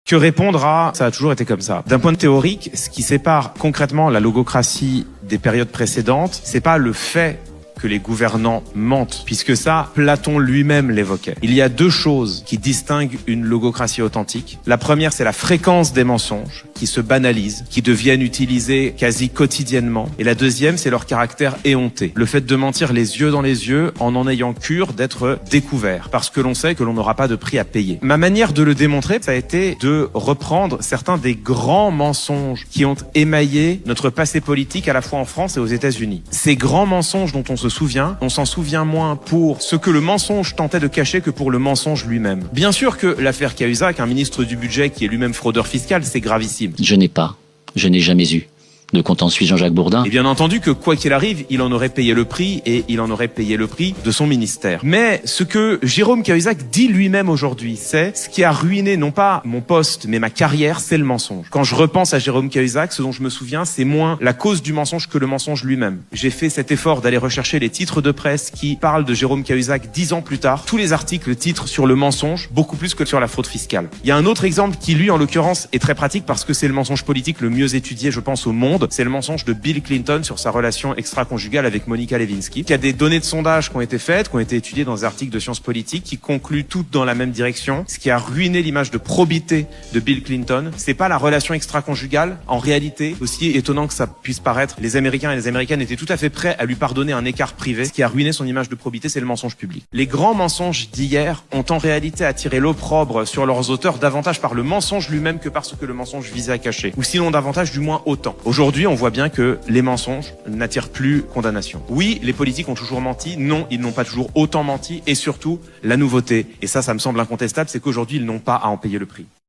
Que répondre à « ça a toujours été comme ça ». D'un point de théorique, ce qui sépare concrètement la logocratie des périodes précédentes, c'est pas le fait que les gouvernants mentent, puisque ça, Platon lui-même l'évoquait. Il y a deux choses qui distinguent une logocratie authentique. La première, c'est la fréquence des mensonges, qui se banalisent, qui deviennent utilisés quasi quotidiennement. Et la deuxième, c'est leur caractère éhonté. Le fait de mentir les yeux dans les yeux en ayant cure d'être découvert, parce que l'on sait que l'on n'aura pas de prix à payer. Ma manière de le démontrer, ça a été de reprendre certains des grands mensonges qui ont émaillé notre passé politique à la fois en France et aux États-Unis. Ces grands mensonges dont on se souvient, on s'en souvient moins pour ce que le mensonge tentait de cacher que pour le mensonge lui-même. Bien sûr que l'affaire Cahuzac, un ministre du budget qui est lui-même fraudeur fiscal, c'est gravissime. Je n'ai jamais eu de compte en suisse Jean-Jacques Bourdin. Et bien entendu que quoi qu'il arrive, il en aurait payé le prix et il en aurait payé le prix de son ministère. Mais ce que Jérôme Cahuzac dit lui-même aujourd'hui, c'est ce qui a ruiné non pas mon poste, mais ma carrière, c'est le mensonge. Quand je repense à Jérôme Cahuzac, ce dont je me souviens, c'est moins la cause du mensonge que le mensonge lui-même. J'ai fait cet effort d'aller rechercher les titres de presse qui parlent de Jérôme Cahuzac 10 ans plus tard. Tous les articles titrent sur le mensonge, beaucoup plus que sur la fraude fiscale. Il y a un autre exemple qui, lui, en l'occurrence, est très pratique parce que c'est le mensonge politique le mieux étudié, je pense, au monde. C'est le mensonge de Bill Clinton sur sa relation extra-conjugale avec Monica Lewinsky. Il y a des données de sondage qui ont été faites, qui ont été étudiées dans des articles de sciences politiques, qui concluent toutes dans la même direction. Ce qui a ruiné l'image de probité de Bill Clinton, c'est pas la relation extra-conjugale. En réalité, aussi étonnant que ça puisse paraître, les Américains et les Américaines étaient tout à fait prêts à lui pardonner un écart privé. Ce qui a ruiné son image de probité, c'est le mensonge public. Les grands mensonges d'hier ont en réalité attiré l'opprobre sur leurs auteurs davantage par le mensonge lui-même que par ce que le mensonge visait à cacher. Ou sinon davantage, du moins autant. Aujourd'hui, on voit bien que les mensonges n'attirent plus condamnation. Oui, les politiques ont toujours menti. Non, ils n'ont pas toujours autant menti. Et surtout, la nouveauté, et ça me semble incontestable, c'est qu'aujourd'hui, ils n'ont pas à en payer le prix.